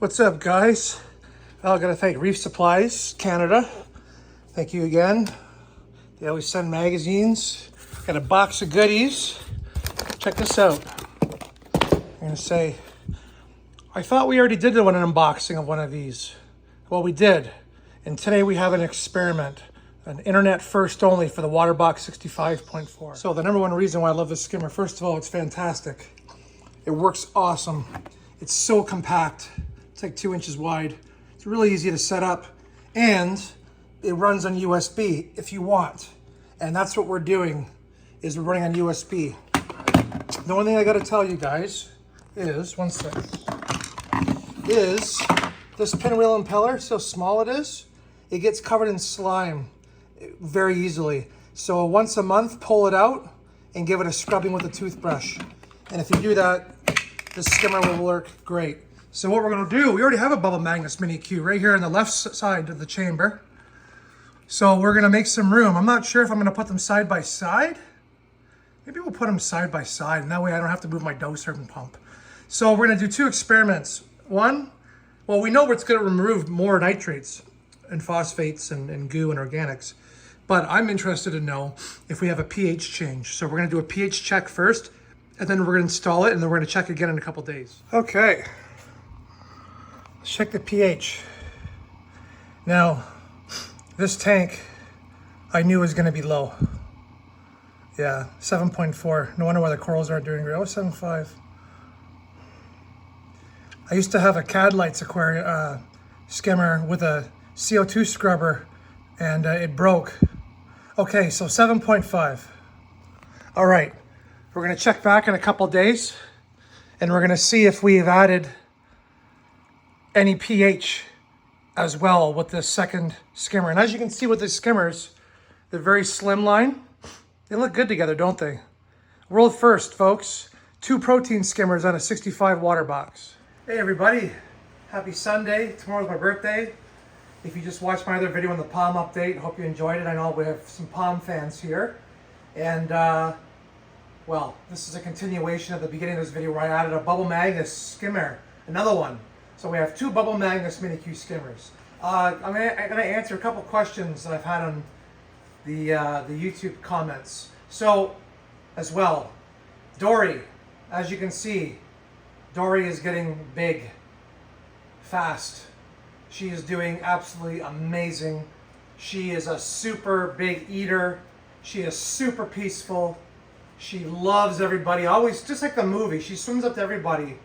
What's up, guys? I gotta thank Reef Supplies Canada. Thank you again. They always send magazines. Got a box of goodies. Check this out. I'm gonna say, I thought we already did an unboxing of one of these. Well, we did. And today we have an experiment, an internet first only for the Waterbox 65.4. So the number one reason why I love this skimmer, first of all, it's fantastic. It works awesome. It's so compact. It's like 2 inches wide. It's really easy to set up, and it runs on USB if you want. And that's what we're doing, is we're running on USB. The only thing I gotta tell you guys is, one sec, is this pinwheel impeller, so small it is, it gets covered in slime very easily. So once a month, pull it out and give it a scrubbing with a toothbrush. And if you do that, the skimmer will work great. So what we're gonna do, we already have a Bubble Magnus Mini Q right here on the left side of the chamber. So we're gonna make some room. I'm not sure if I'm gonna put them side by side. Maybe we'll put them side by side, and that way I don't have to move my doser and pump. So we're gonna do two experiments. One, well, we know it's gonna remove more nitrates and phosphates and goo and organics, but I'm interested to know if we have a pH change. So we're gonna do a pH check first, and then we're gonna install it, and then we're gonna check again in a couple days. Okay. Let's check the pH. Now, this tank I knew was gonna be low. Yeah, 7.4. No wonder why the corals aren't doing great. Oh, 7.5. I used to have a Cad Lights aquarium skimmer with a CO2 scrubber, and it broke. Okay, so 7.5. All right, we're gonna check back in a couple days, and we're gonna see if we've added any pH as well with this second skimmer. And as you can see with the skimmers, they're very slimline. They look good together, don't they? World first, folks. 2 protein skimmers on a 65 water box. Hey everybody, happy Sunday. Tomorrow's my birthday. If you just watched my other video on the palm update, hope you enjoyed it. I know we have some palm fans here. And well, this is a continuation of the beginning of this video where I added a Bubble Magnus skimmer, another one. So we have 2 Bubble Magnus Mini Q skimmers. I'm gonna answer a couple questions I've had on the YouTube comments. So, as well, Dory, as you can see, Dory is getting big, fast. She is doing absolutely amazing. She is a super big eater. She is super peaceful. She loves everybody, always, just like the movie. She swims up to everybody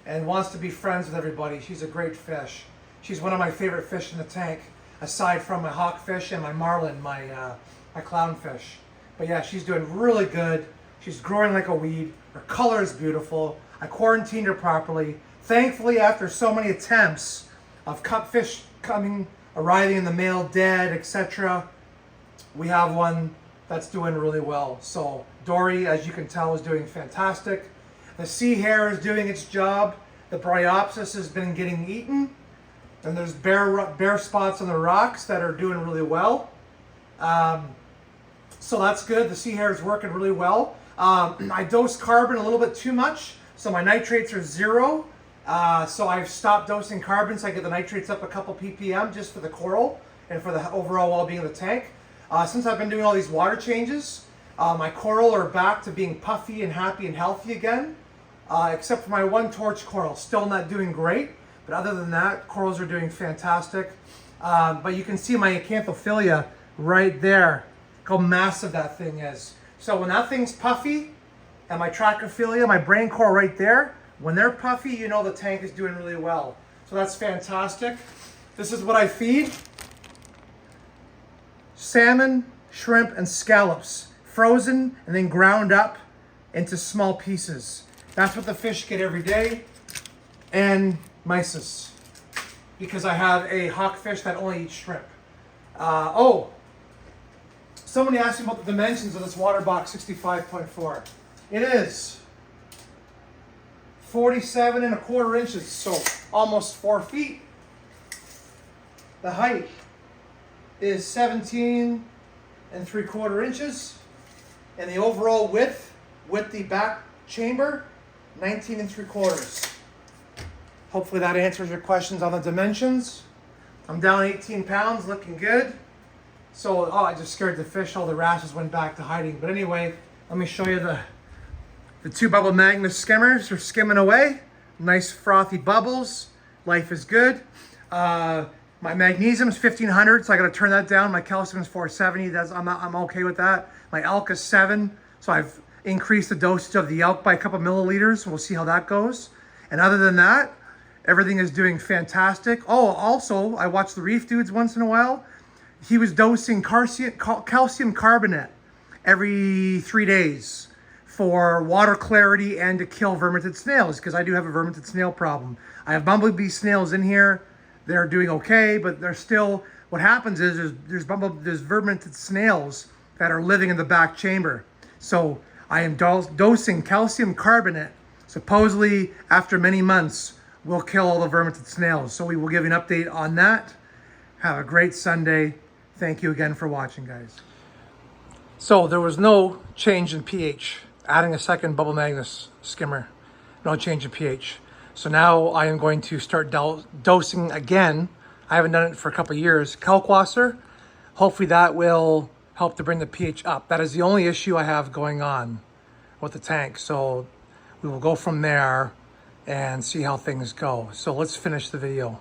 and wants to be friends with everybody. She's a great fish. She's one of my favorite fish in the tank, aside from my hawkfish and my marlin, my clownfish. But yeah, she's doing really good. She's growing like a weed. Her color is beautiful. I quarantined her properly. Thankfully, after so many attempts of cupfish arriving in the mail dead, etc., we have one that's doing really well. So Dory, as you can tell, is doing fantastic. The sea hare is doing its job. The bryopsis has been getting eaten. And there's bare spots on the rocks that are doing really well. So that's good. The sea hare is working really well. I dosed carbon a little bit too much, so my nitrates are 0. So I've stopped dosing carbon so I get the nitrates up a couple ppm just for the coral and for the overall well-being of the tank. Since I've been doing all these water changes, my coral are back to being puffy and happy and healthy again. Except for my one torch coral, still not doing great. But other than that, corals are doing fantastic. But you can see my acanthophilia right there, how massive that thing is. So when that thing's puffy, and my trachophilia, my brain coral right there, when they're puffy, you know the tank is doing really well. So that's fantastic. This is what I feed. Salmon, shrimp, and scallops, frozen and then ground up into small pieces. That's what the fish get every day. And mysis, because I have a hawkfish that only eats shrimp. Oh, somebody asked me about the dimensions of this Waterbox 65.4. It is 47.25 inches, so almost 4 feet. The height is 17.75 inches, and the overall width with the back chamber, 19.75. Hopefully that answers your questions on the dimensions. I'm down 18 pounds, looking good. So, oh, I just scared the fish. All the rashes went back to hiding. But anyway, let me show you the 2 bubble Magnus skimmers are skimming away. Nice frothy bubbles. Life is good. My magnesium is 1500, so I got to turn that down. My calcium is 470. I'm okay with that. My elk is 7, so I've increased the dosage of the elk by a couple milliliters. We'll see how that goes. And other than that, everything is doing fantastic. Oh, also, I watch the Reef Dudes once in a while. He was dosing calcium carbonate every 3 days for water clarity and to kill verminted snails, because I do have a verminted snail problem. I have bumblebee snails in here. They're doing okay, but they're still, what happens is there's verminted snails that are living in the back chamber. So I am dosing calcium carbonate. Supposedly, after many months, we'll kill all the verminted snails. So we will give you an update on that. Have a great Sunday. Thank you again for watching, guys. So there was no change in pH. Adding a second Bubble Magnus skimmer, no change in pH. So now I am going to start dosing again. I haven't done it for a couple of years. Kalkwasser. Hopefully that will help to bring the pH up. That is the only issue I have going on with the tank. So we will go from there and see how things go. So let's finish the video.